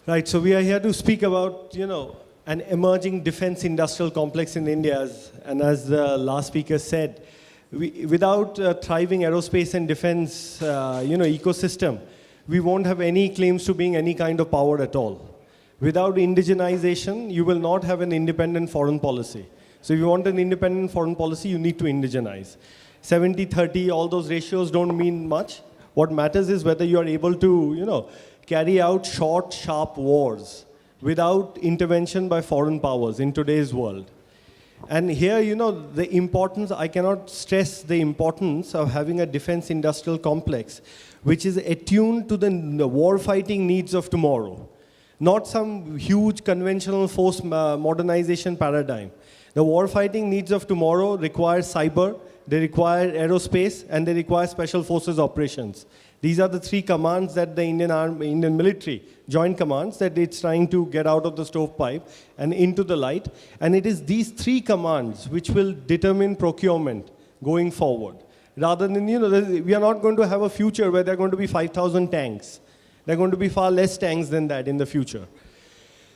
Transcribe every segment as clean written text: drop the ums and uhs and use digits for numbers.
Right, so we are here to speak about, an emerging defense industrial complex in India. And as the last speaker said, without a thriving aerospace and defense, ecosystem, we won't have any claims to being any kind of power at all. Without indigenization, you will not have an independent foreign policy. So if you want an independent foreign policy, you need to indigenize. 70-30, all those ratios don't mean much. What matters is whether you are able to, carry out short, sharp wars without intervention by foreign powers in today's world. And here, the importance, I cannot stress the importance of having a defense industrial complex which is attuned to the war-fighting needs of tomorrow, not some huge conventional force modernization paradigm. The war-fighting needs of tomorrow require cyber, they require aerospace, and they require special forces operations. These are the three commands that the Indian military, joint commands, that it's trying to get out of the stovepipe and into the light. And it is these three commands which will determine procurement going forward. Rather than, we are not going to have a future where there are going to be 5,000 tanks. There are going to be far less tanks than that in the future.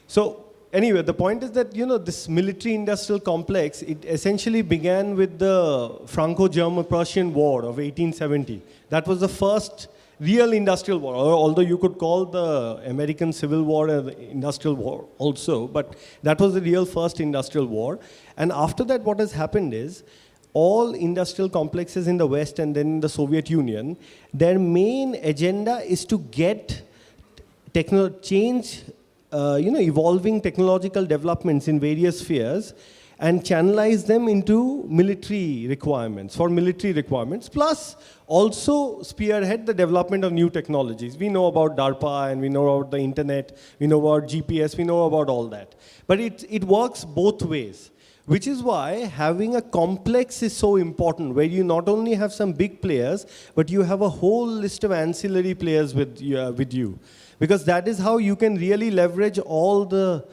So anyway, the point is that, this military-industrial complex, it essentially began with the Franco-German-Prussian War of 1870. That was the first real industrial war, although you could call the American Civil War an industrial war also, but that was the real first industrial war. And after that, what has happened is, all industrial complexes in the West and then in the Soviet Union, their main agenda is to get evolving technological developments in various spheres and channelize them into military requirements, plus also spearhead the development of new technologies. We know about DARPA, and we know about the internet, we know about GPS, we know about all that. But it works both ways, which is why having a complex is so important, where you not only have some big players, but you have a whole list of ancillary players with you. Because that is how you can really leverage all the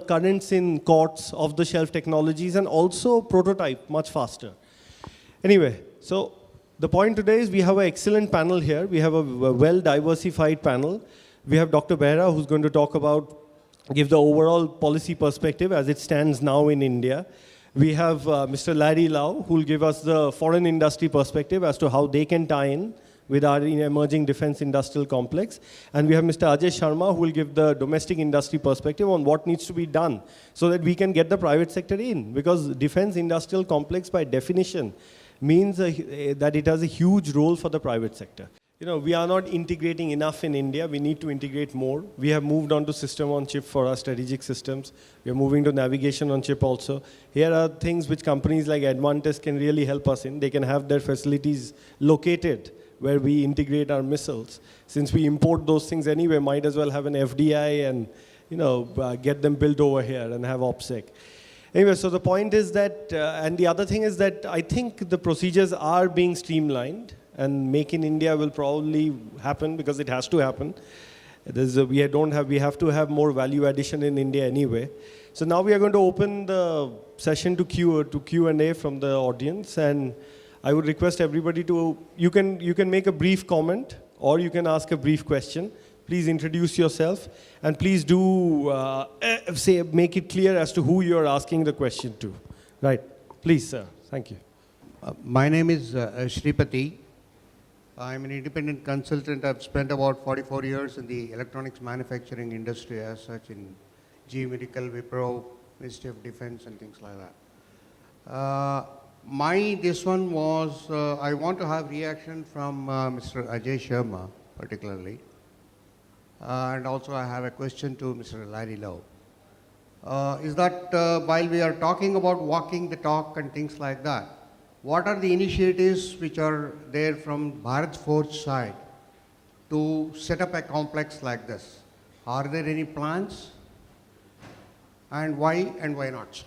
currents in courts, off-the-shelf technologies, and also prototype much faster. Anyway, so the point today is we have an excellent panel here. We have a well-diversified panel. We have Dr. Behra, who's going to give the overall policy perspective as it stands now in India. We have Mr. Larry Lau, who will give us the foreign industry perspective as to how they can tie in with our emerging defense industrial complex. And we have Mr. Ajay Sharma, who will give the domestic industry perspective on what needs to be done so that we can get the private sector in. Because defense industrial complex, by definition, means that it has a huge role for the private sector. We are not integrating enough in India. We need to integrate more. We have moved on to system on chip for our strategic systems. We are moving to navigation on chip also. Here are things which companies like Advantis can really help us in. They can have their facilities located where we integrate our missiles. Since we import those things anyway, might as well have an FDI and get them built over here and have OPSEC. Anyway, so the point is that, and the other thing is that I think the procedures are being streamlined, and Make in India will probably happen because it has to happen. We have to have more value addition in India anyway. So now we are going to open the session to Q&A from the audience, and I would request everybody you can make a brief comment or you can ask a brief question. Please introduce yourself, and please do make it clear as to who you are asking the question to. Right, please, sir. Thank you. My name is Shripati. I'm an independent consultant. I've spent about 44 years in the electronics manufacturing industry as such in GE Medical, Wipro, Ministry of Defense and things like that. This one was, I want to have reaction from Mr. Ajay Sharma particularly. And also I have a question to Mr. Larry Lau. Is that while we are talking about walking the talk and things like that, what are the initiatives which are there from Bharat Forge side to set up a complex like this? Are there any plans? And why not?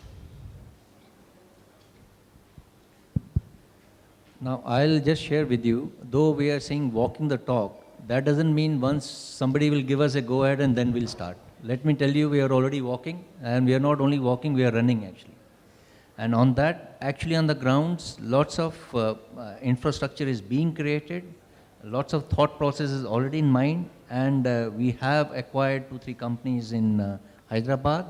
Now, I'll just share with you, though we are saying walking the talk, that doesn't mean once somebody will give us a go ahead and then we'll start. Let me tell you, we are already walking, and we are not only walking, we are running actually. And on that, actually on the grounds, lots of infrastructure is being created, lots of thought process is already in mind, and we have acquired 2-3 companies in Hyderabad,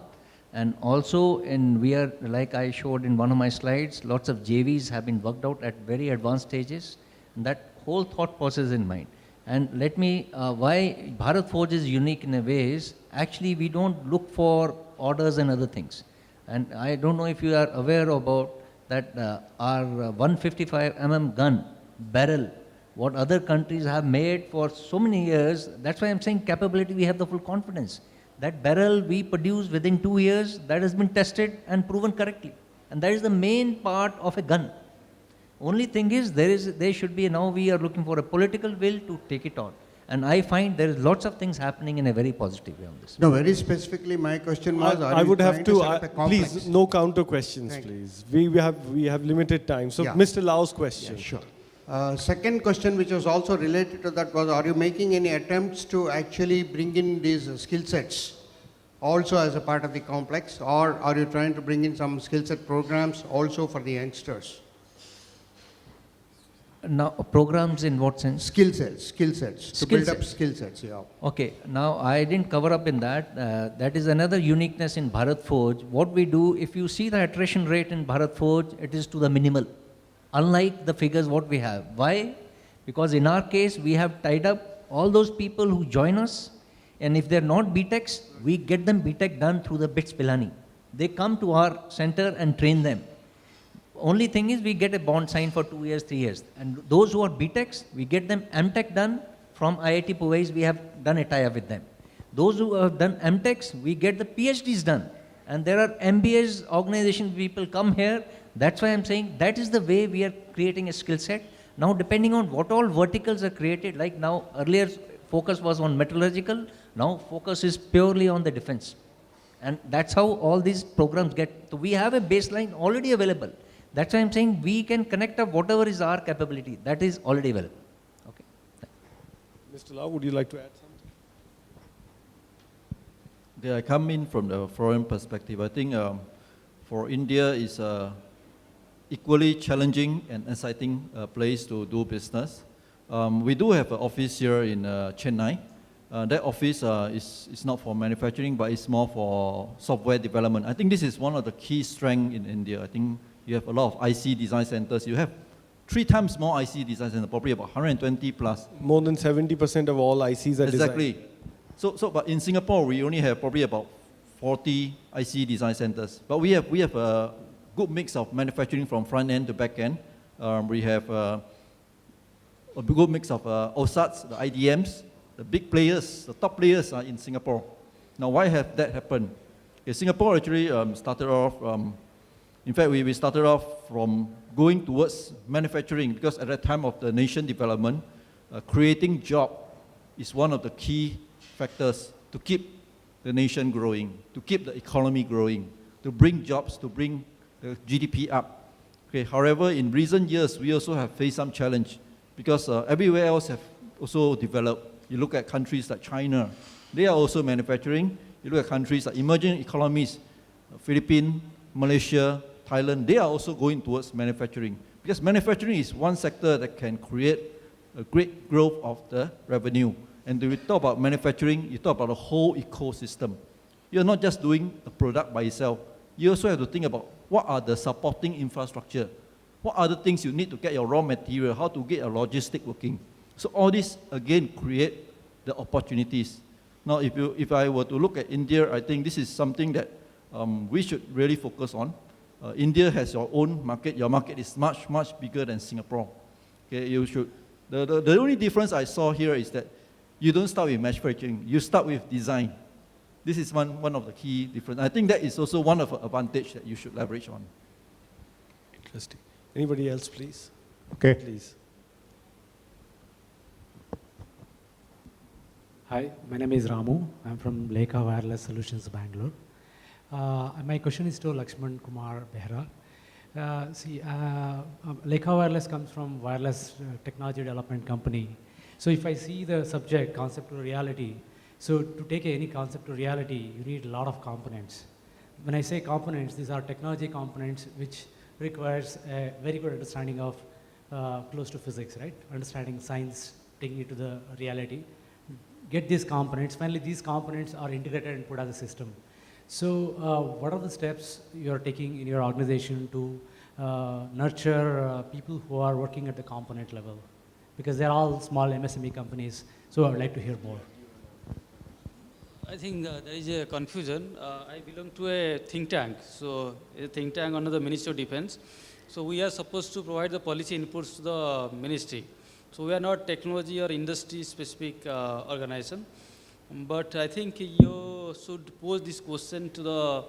and also we are, like I showed in one of my slides, lots of JVs have been worked out at very advanced stages, and that whole thought process in mind. And let me, why Bharat Forge is unique in a way is, actually we don't look for orders and other things. And I don't know if you are aware about that our 155 gun barrel, what other countries have made for so many years, that's why I'm saying capability, we have the full confidence. That barrel we produce within 2 years, that has been tested and proven correctly. And that is the main part of a gun. Only thing is, there should be, now we are looking for a political will to take it on. And I find there is lots of things happening in a very positive way on this. No, very specifically, my question was, I would have to, set up a complex? please, no counter questions, please. We have limited time. So, Yeah. Mr. Lau's question. Yeah, sure. Second question, which was also related to that, was, are you making any attempts to actually bring in these skill sets also as a part of the complex, or are you trying to bring in some skill set programs also for the youngsters? Now, programs in what sense? Skill sets, to build up skill sets, yeah. Okay, now I didn't cover up in that. That is another uniqueness in Bharat Forge. What we do, if you see the attrition rate in Bharat Forge, it is to the minimal, unlike the figures what we have. Why? Because in our case, we have tied up all those people who join us, and if they're not BTechs, we get them BTech done through the BITS Pilani. They come to our center and train them. Only thing is, we get a bond signed for 2 years, 3 years. And those who are BTechs, we get them MTech done from IIT Powais. We have done a tie-up with them. Those who have done MTechs, we get the PhDs done. And there are MBAs, organization people come here. That's why I'm saying that is the way we are creating a skill set. Now, depending on what all verticals are created, like now, earlier focus was on metallurgical. Now, focus is purely on the defense. And that's how all these programs get. So we have a baseline already available. That's why I'm saying we can connect up whatever is our capability. That is already available. Okay. Mr. Lau, would you like to add something? Okay, I come in from the foreign perspective. I think for India is equally challenging and exciting place to do business. We do have an office here in Chennai. That office is not for manufacturing, but it's more for software development. I think this is one of the key strengths in India. I think you have a lot of IC design centers. You have 3 times more IC design centers, probably about 120 plus. More than 70% of all ICs are Exactly. designed. But in Singapore, we only have probably about 40 IC design centers. But we have a good mix of manufacturing from front end to back end. We have a good mix of OSATs, the IDMs, the big players, the top players are in Singapore. Now, why have that happened? Okay, Singapore actually started off, in fact, we started off from going towards manufacturing, because at that time of the nation development, creating job is one of the key factors to keep the nation growing, to keep the economy growing, to bring jobs, to bring the GDP up. Okay, however, in recent years, we also have faced some challenge, because everywhere else have also developed. You look at countries like China, they are also manufacturing. You look at countries like emerging economies, Philippines, Malaysia, Thailand, they are also going towards manufacturing. Because manufacturing is one sector that can create a great growth of the revenue. And when we talk about manufacturing, you talk about the whole ecosystem. You're not just doing a product by itself. You also have to think about what are the supporting infrastructure. What are the things you need to get your raw material, how to get your logistic working. So all this, again, create the opportunities. Now, if I were to look at India, I think this is something that we should really focus on. India has your own market. Your market is much, much bigger than Singapore. Okay, you should. The only difference I saw here is that you don't start with manufacturing. You start with design. This is one of the key differences. I think that is also one of the advantage that you should leverage on. Interesting. Anybody else, please? Okay. Please. Hi, my name is Ramu. I'm from Leica Wireless Solutions, Bangalore. My question is to Lakshman Kumar Behra. Leica Wireless comes from wireless technology development company. So if I see the subject, concept to reality, so to take any concept to reality, you need a lot of components. When I say components, these are technology components which requires a very good understanding of close to physics, right? Understanding science, taking it to the reality. get these components. Finally, these components are integrated and put as a system. So what are the steps you're taking in your organization to nurture people who are working at the component level? Because they're all small MSME companies, so I would like to hear more. I think there is a confusion. I belong to a think tank, so a think tank under the Ministry of Defense. So we are supposed to provide the policy inputs to the ministry. So we are not technology or industry specific organization. But I think you should pose this question to the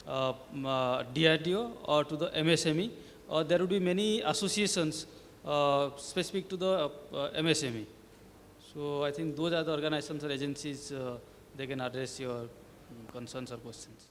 DRDO or to the MSME, or there would be many associations specific to the MSME. So I think those are the organizations or agencies they can address your concerns or questions.